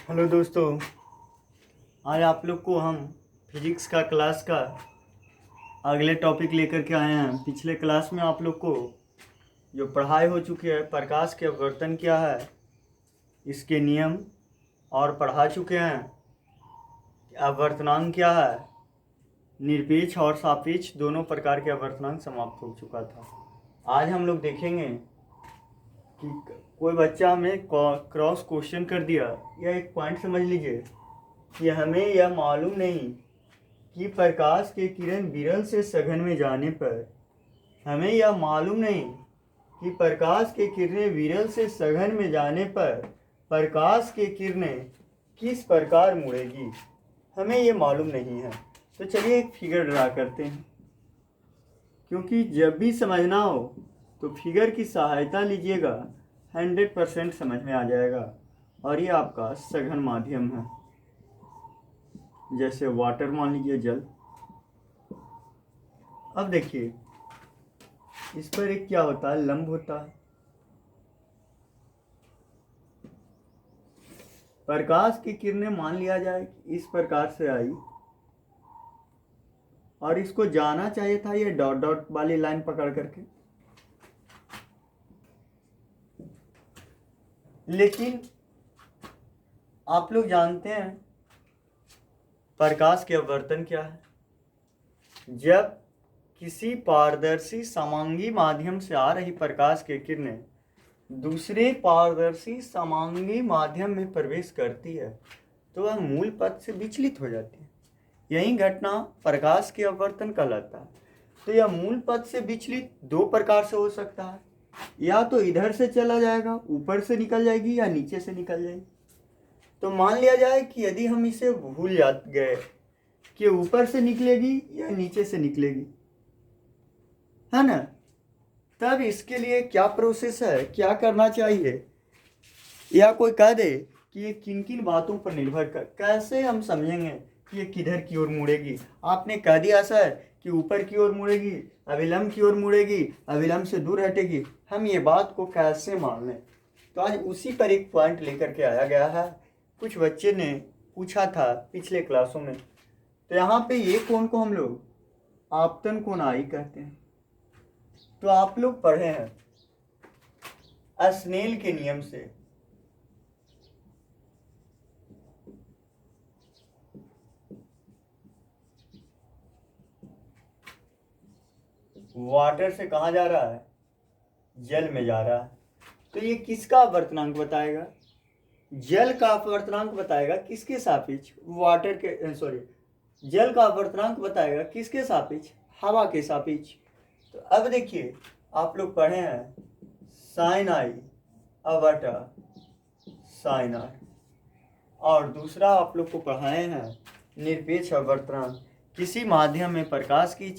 Hello दोस्तों, आज आप लोग को हम फिजिक्स का क्लास का अगले टॉपिक लेकर के आए हैं। पिछले क्लास में आप लोग को जो पढ़ाई हो चुकी है, प्रकाश के अपवर्तन क्या है, इसके नियम और पढ़ा चुके हैं। अपवर्तनांक क्या है, निरपेक्ष और सापेक्ष दोनों प्रकार के अपवर्तनांक समाप्त हो चुका था। आज हम लोग देखेंगे कि कोई बच्चा हमें क्रॉस क्वेश्चन कर दिया, या एक पॉइंट समझ लीजिए कि हमें यह मालूम नहीं कि प्रकाश के किरण विरल से सघन में जाने पर, हमें यह मालूम नहीं कि प्रकाश के किरणें विरल से सघन में जाने पर प्रकाश के किरणें किस प्रकार मुड़ेगी, हमें यह मालूम नहीं है। तो चलिए एक फिगर ड्रा करते हैं, क्योंकि जब भी समझना हो तो फिगर की सहायता लीजिएगा, 100% समझ में आ जाएगा। और ये आपका सघन माध्यम है, जैसे वाटर मान लीजिए, जल। अब देखिए इस पर एक क्या होता है, लंब होता है। प्रकाश की किरणें मान लिया जाए कि इस प्रकार से आई और इसको जाना चाहिए था ये डॉट डॉट वाली लाइन पकड़ करके, लेकिन आप लोग जानते हैं प्रकाश के अपवर्तन क्या है। जब किसी पारदर्शी समांगी माध्यम से आ रही प्रकाश की किरणें दूसरे पारदर्शी समांगी माध्यम में प्रवेश करती है तो वह मूल पथ से विचलित हो जाती है। यही घटना प्रकाश के अपवर्तन कहलाता है। तो यह मूल पथ से विचलित दो प्रकार से हो सकता है, या तो इधर से चला जाएगा, ऊपर से निकल जाएगी, या नीचे से निकल जाएगी। तो मान लिया जाए कि यदि हम इसे भूल गए कि ऊपर से निकलेगी या नीचे से निकलेगी, है ना, तब इसके लिए क्या प्रोसेस है, क्या करना चाहिए, या कोई कह दे कि ये किन किन बातों पर निर्भर कर, कैसे हम समझेंगे कि ये किधर की ओर मुड़ेगी। आपने कह दिया सर कि ऊपर की ओर मुड़ेगी, अविलंब की ओर मुड़ेगी, अविलंब से दूर हटेगी, हम ये बात को कैसे मान लें। तो आज उसी पर एक पॉइंट लेकर के आया गया है। कुछ बच्चे ने पूछा था पिछले क्लासों में, तो यहाँ पे ये कोण को हम लोग आपतन कोण आई कहते हैं। तो आप लोग पढ़े हैं स्नेल के नियम से, वाटर से कहाँ जा रहा है, जल में जा रहा है। तो ये किसका अपवर्तनांक बताएगा, जल का अपवर्तनांक बताएगा किसके सापेक्ष, वाटर के सॉरी जल का अपवर्तनांक बताएगा किसके सापेक्ष, हवा के सापेक्ष। तो अब देखिए आप लोग पढ़े हैं साइन आई बटा साइन आर, और दूसरा आप लोग को पढ़ाए हैं निरपेक्ष अपवर्तनांक। किसी माध्यम में प्रकाश की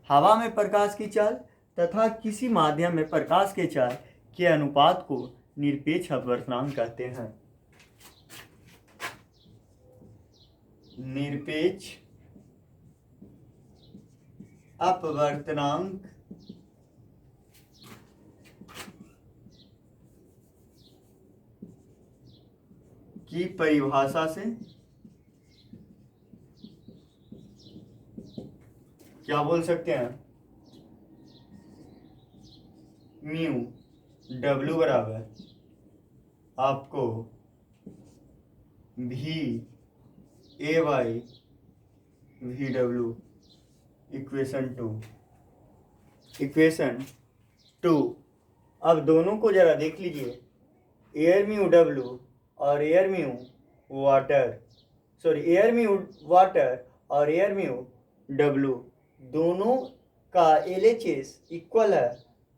हवा में प्रकाश की चाल तथा किसी माध्यम में प्रकाश के चाल के अनुपात को निरपेक्ष अपवर्तनांक कहते हैं। निरपेक्ष अपवर्तनांक की परिभाषा से क्या बोल सकते हैं, म्यू डब्ल्यू बराबर आपको भी A Y V W equation two. अब दोनों को जरा देख लीजिए, एयर म्यू डब्ल्यू और air mu water, air mu water और एयर म्यू डब्ल्यू दोनों का LHS इक्वल है,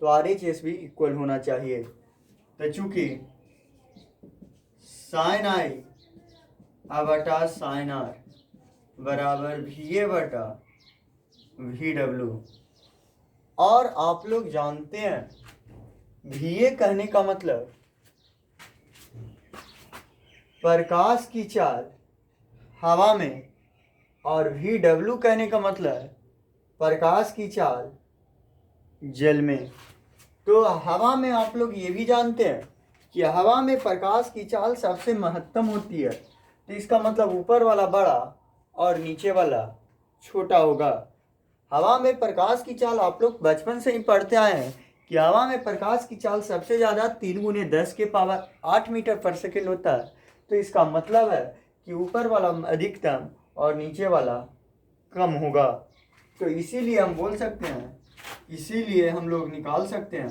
तो RHS भी इक्वल होना चाहिए। तो चूंकि साइन आई बटा साइन आर बराबर VA बटा VW, और आप लोग जानते हैं VA कहने का मतलब प्रकाश की चाल हवा में, और VW कहने का मतलब प्रकाश की चाल जल में। तो हवा में आप लोग ये भी जानते हैं कि हवा में प्रकाश की चाल सबसे महत्तम होती है, तो इसका मतलब ऊपर वाला बड़ा और नीचे वाला छोटा होगा। हवा में प्रकाश की चाल आप लोग बचपन से ही पढ़ते आए हैं कि हवा में प्रकाश की चाल सबसे ज़्यादा 3 × 10⁸ मीटर पर सेकेंड होता है। तो इसका मतलब है कि ऊपर वाला अधिकतम और नीचे वाला कम होगा। तो इसीलिए हम बोल सकते हैं, इसीलिए हम लोग निकाल सकते हैं,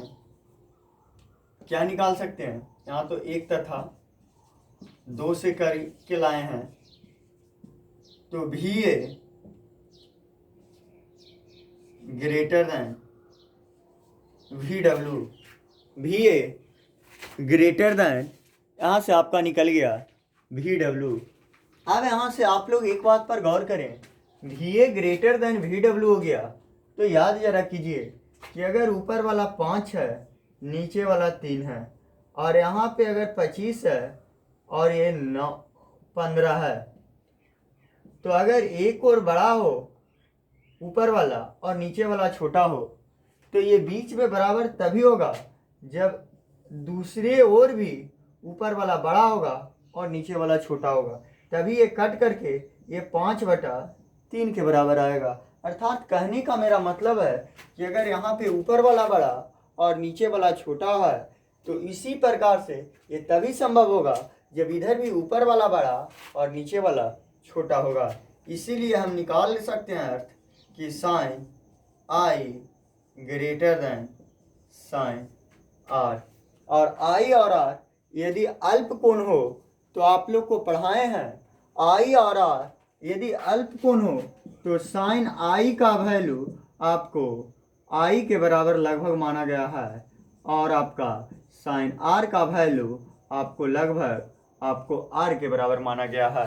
क्या निकाल सकते हैं, यहाँ तो 1 तथा 2 से कर के लाए हैं, तो VA greater than VW, VA greater than, यहाँ से आपका निकल गया VW। अब यहाँ से आप लोग एक बात पर गौर करें, VA ग्रेटर देन VW हो गया, तो याद जरा कीजिए कि अगर ऊपर वाला 5 है, नीचे वाला 3 है, और यहाँ पे अगर 25 है और ये 15 है, तो अगर एक और बड़ा हो ऊपर वाला और नीचे वाला छोटा हो, तो ये बीच में बराबर तभी होगा जब दूसरे ओर भी ऊपर वाला बड़ा होगा और नीचे वाला छोटा होगा, तभी ये कट करके ये 5/3 के बराबर आएगा। अर्थात कहने का मेरा मतलब है कि अगर यहाँ पे ऊपर वाला बड़ा और नीचे वाला छोटा है, तो इसी प्रकार से ये तभी संभव होगा जब इधर भी ऊपर वाला बड़ा और नीचे वाला छोटा होगा। इसीलिए हम निकाल सकते हैं अर्थ कि sine I greater than sine R, और I और R यदि अल्प कोण हो, तो आप लोग को पढ़ाए हैं I और R यदि अल्प कोण हो तो साइन I का वैल्यू आपको I के बराबर लगभग माना गया है, और आपका साइन R का वैल्यू आपको लगभग आपको R के बराबर माना गया है।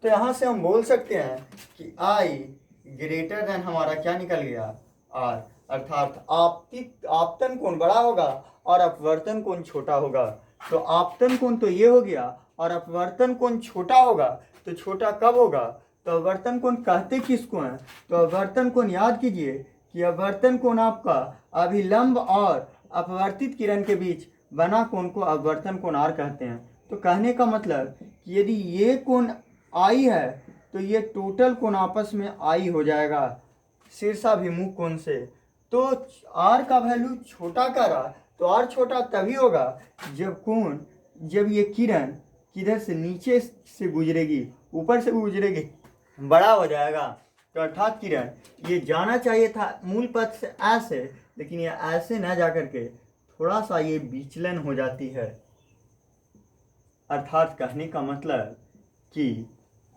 तो यहाँ से हम बोल सकते हैं कि I ग्रेटर देन हमारा क्या निकल गया R, अर्थात आपतन कोण बड़ा होगा और अपवर्तन कोण छोटा होगा। तो आपतन कोण तो ये हो गया और अपवर्तन कोण छोटा होगा, तो छोटा कब होगा, तो अपवर्तन कोण कहते किसको हैं, तो अपवर्तन कोण याद कीजिए कि अपवर्तन कोण आपका अभिलंब और अपवर्तित किरण के बीच बना कोण को अपवर्तन कोण R कहते हैं। तो कहने का मतलब कि यदि ये कोण I है, तो ये टोटल कोण आपस में I हो जाएगा शीर्षाभिमुख कोण से। तो R का वैल्यू छोटा करा, तो R छोटा तभी होगा जब ये किरण किधर से, नीचे से गुजरेगी, ऊपर से गुजरेगी, बड़ा हो जाएगा। तो अर्थात किरण ये जाना चाहिए था मूल पथ से ऐसे, लेकिन ये ऐसे न जा करके थोड़ा सा ये विचलन हो जाती है। अर्थात कहने का मतलब कि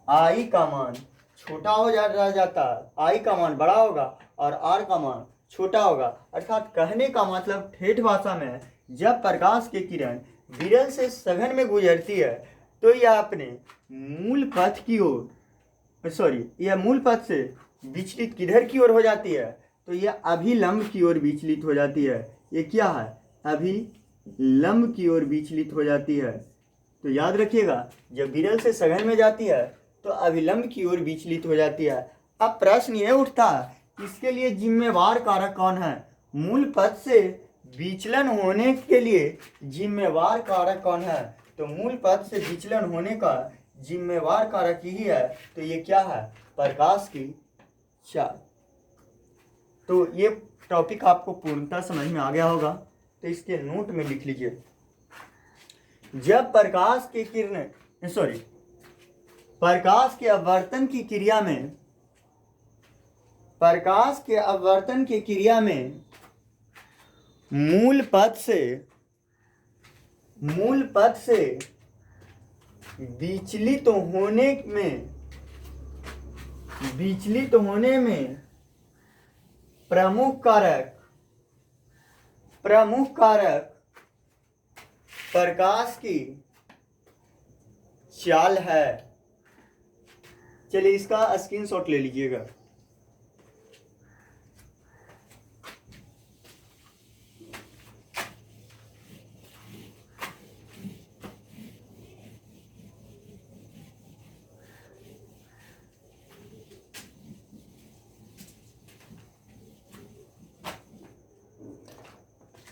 I का मान छोटा हो जाता, I का मान बड़ा होगा और R का मान छोटा होगा। अर्थात कहने का मतलब ठेठ भाषा में, जब प्रकाश की किरण विरल से सघन में गुजरती है, तो यह अपने मूल पथ की ओर, यह मूल पथ से विचलित किधर की ओर हो जाती है, तो यह अभिलंब की ओर विचलित हो जाती है। ये क्या है, अभिलंब की ओर विचलित हो जाती है। तो याद रखिएगा, जब विरल से सघन में जाती है तो अभिलंब की ओर विचलित हो जाती है। अब प्रश्न ये उठता है, इसके लिए जिम्मेवार कारक कौन है, मूल पथ से विचलन होने के लिए जिम्मेवार कारक कौन है, तो मूल पथ से विचलन होने का जिम्मेवार कारक यही है। तो ये क्या है, प्रकाश की चाल। तो ये टॉपिक आपको पूर्णतः समझ में आ गया होगा, तो इसके नोट में लिख लीजिए। जब प्रकाश की किरणें प्रकाश के अपवर्तन की क्रिया में, प्रकाश के अपवर्तन की क्रिया में मूल पथ से विचलित होने में प्रमुख कारक प्रकाश की चाल है। चलिए इसका स्क्रीनशॉट ले लीजिएगा।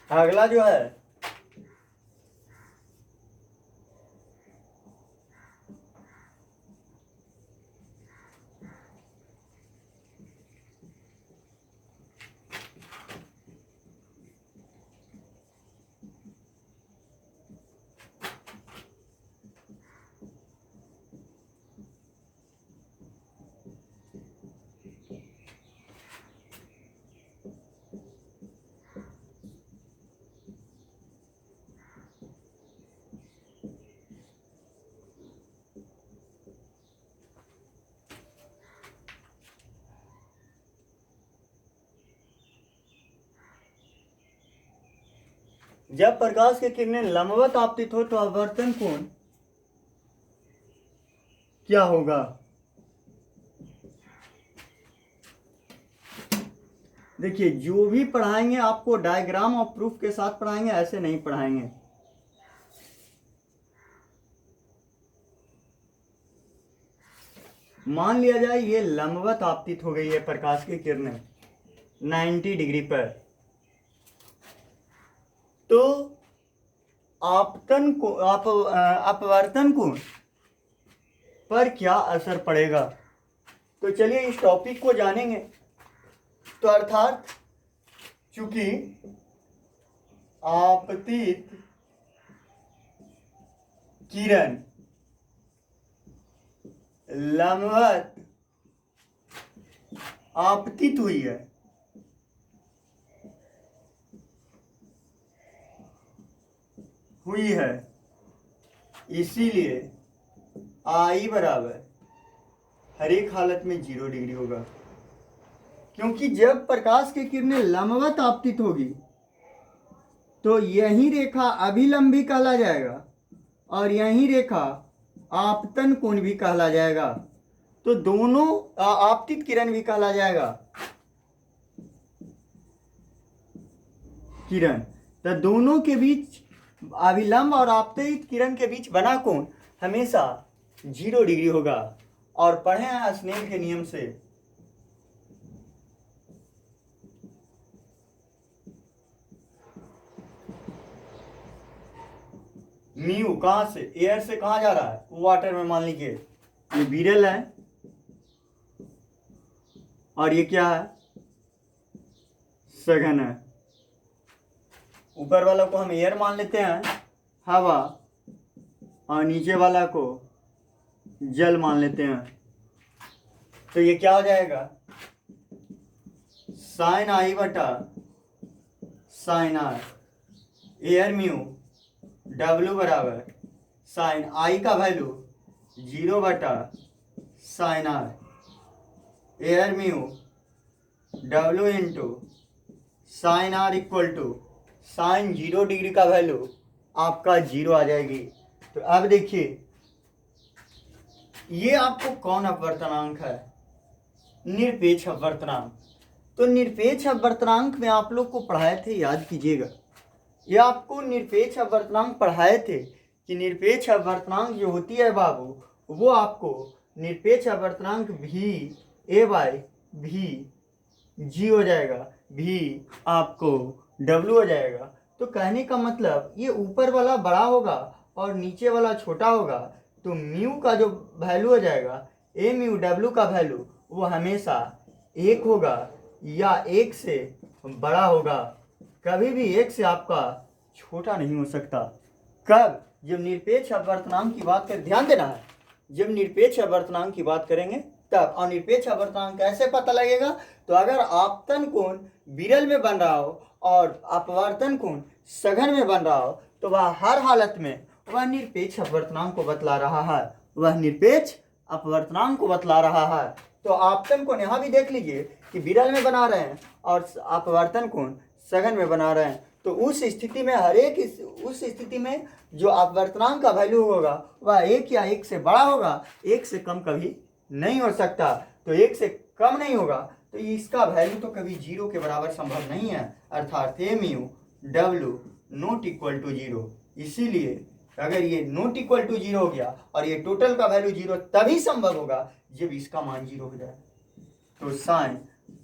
अगला जो है जब प्रकाश की किरणें लंबवत आपतित हो तो अपवर्तन कोण क्या होगा? देखिए, जो भी पढ़ाएंगे आपको डायग्राम और प्रूफ के साथ पढ़ाएंगे, ऐसे नहीं पढ़ाएंगे। मान लिया जाए ये लंबवत आपतित हो गई है प्रकाश की किरणें 90 डिग्री पर, तो आपतन को अपवर्तन कोण पर क्या असर पड़ेगा? तो चलिए इस टॉपिक को जानेंगे। तो अर्थात चूंकि आपतित किरण लंबवत आपतित हुई है इसीलिए आई बराबर हर एक हालत में 0 डिग्री होगा। क्योंकि जब प्रकाश की किरणें लंबवत आपतित होगी तो यही रेखा अभिलंबी कहला जाएगा और यही रेखा आपतन कोण भी कहला जाएगा। तो दोनों आपतित किरण भी कहला जाएगा किरण। तो दोनों के बीच अभिलंब और आपतित किरण के बीच बना कोण हमेशा 0 डिग्री होगा। और पढ़े हैं स्नेल के नियम से, म्यू कहां से, एयर से कहां जा रहा है, वाटर में। मान लीजिए ये विरल है और ये क्या है, सघन है। ऊपर वाला को हम एयर मान लेते हैं, हवा, और नीचे वाला को जल मान लेते हैं। तो ये क्या हो जाएगा, साइन आई बटा sine R, air mu W बराबर साइन आई का वैल्यू 0 बटा sine R, air mu W into sine R equal to sine 0 degree का वैल्यू आपका 0 आ जाएगी। तो अब देखिए ये आपको कौन अपवर्तनांक है, निरपेक्ष अपवर्तनांक। तो निरपेक्ष अपवर्तनांक में आप लोग को पढ़ाए थे, याद कीजिएगा, ये आपको निरपेक्ष अपवर्तनांक पढ़ाए थे कि निरपेक्ष अपवर्तनांक जो होती है बाबू, वो आपको निरपेक्ष अपवर्तनांक भी ए बाई भी जी हो जाएगा, भी आपको डब्ल्यू हो जाएगा। तो कहने का मतलब ये ऊपर वाला बड़ा होगा और नीचे वाला छोटा होगा, तो म्यू का जो वैल्यू हो जाएगा, ए म्यू डब्ल्यू का वैल्यू वो हमेशा 1 होगा या 1 से बड़ा होगा, कभी भी 1 से आपका छोटा नहीं हो सकता। कब, जब निरपेक्ष अपवर्तनांक की बात करें, ध्यान देना है, जब निरपेक्ष अपवर्तनांक की बात करेंगे तब। और निरपेक्ष अपवर्तनांक कैसे पता लगेगा, तो अगर आपतन कोण विरल में बन रहा हो और अपवर्तन कोण सघन में बन रहा हो, तो वह हर हालत में वह निरपेक्ष अपवर्तनांक को बतला रहा है, वह निरपेक्ष अपवर्तनांक को बतला रहा है। तो आपतन कोण यहाँ भी देख लीजिए कि विरल में बना रहे हैं और अपवर्तन कोण सघन में बना रहे हैं। तो उस स्थिति में उस स्थिति में जो अपवर्तनांक का वैल्यू होगा वह 1 या 1 से बड़ा होगा, 1 से कम कभी नहीं हो सकता। तो 1 से कम नहीं होगा तो इसका वैल्यू तो कभी 0 के बराबर संभव नहीं है, अर्थात A mu W not equal to 0। इसीलिए अगर ये नॉट इक्वल टू 0 हो गया और ये टोटल का वैल्यू 0 तभी संभव होगा जब इसका मान 0 हो जाए। तो साइन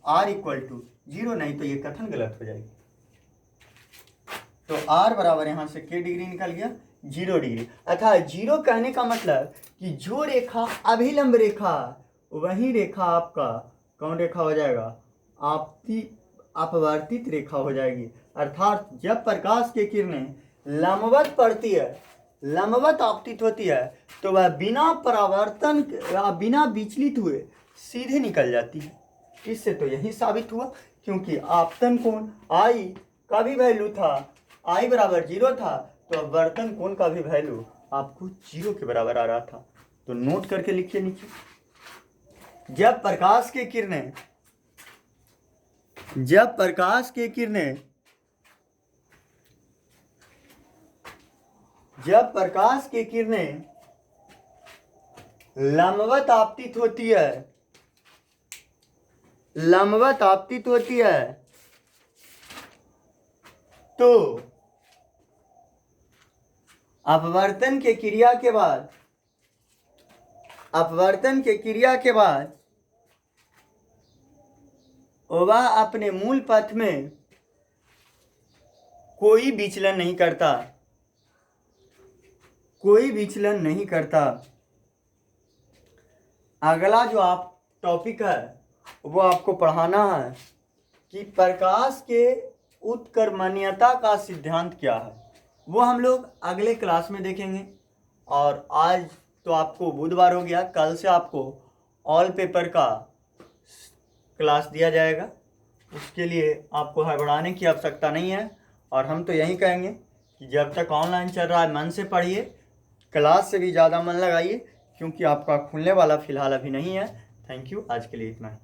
आर इक्वल टू 0, नहीं तो ये कथन गलत हो जाएगी। तो आर बराबर यहाँ से के डिग्री निकल गया 0 डिग्री। अर्थात 0 कहने का मतलब कि जो रेखा अभिलंब रेखा, वही रेखा आपका कौन रेखा हो जाएगा, अपवर्तित रेखा हो जाएगी। अर्थात जब प्रकाश की किरणें लंबवत पड़ती है, लंबवत आपतित होती है, तो वह बिना परावर्तन, बिना विचलित हुए सीधे निकल जाती है। इससे तो यही साबित हुआ, क्योंकि आपतन कोण आई का भी वैल्यू था, आई बराबर 0 था, तो अपवर्तन कोण का भी वैल्यू आपको 0 के बराबर आ रहा था। तो नोट करके लिखिए नीचे, जब प्रकाश की किरणें जब प्रकाश की किरणें लंबवत आपतित होती है, लंबवत आपतित होती है, तो अपवर्तन के क्रिया के बाद, अपवर्तन के क्रिया के बाद वह अपने मूल पथ में कोई विचलन नहीं करता, कोई विचलन नहीं करता। अगला जो आप टॉपिक है वो आपको पढ़ाना है कि प्रकाश के उत्कर्मण्यता का सिद्धांत क्या है, वो हम लोग अगले क्लास में देखेंगे। और आज तो आपको बुधवार हो गया, कल से आपको ऑल पेपर का क्लास दिया जाएगा, उसके लिए आपको हड़बड़ाने की आवश्यकता नहीं है। और हम तो यही कहेंगे कि जब तक ऑनलाइन चल रहा है मन से पढ़िए, क्लास से भी ज़्यादा मन लगाइए, क्योंकि आपका खुलने वाला फ़िलहाल अभी नहीं है। थैंक यू, आज के लिए इतना ही।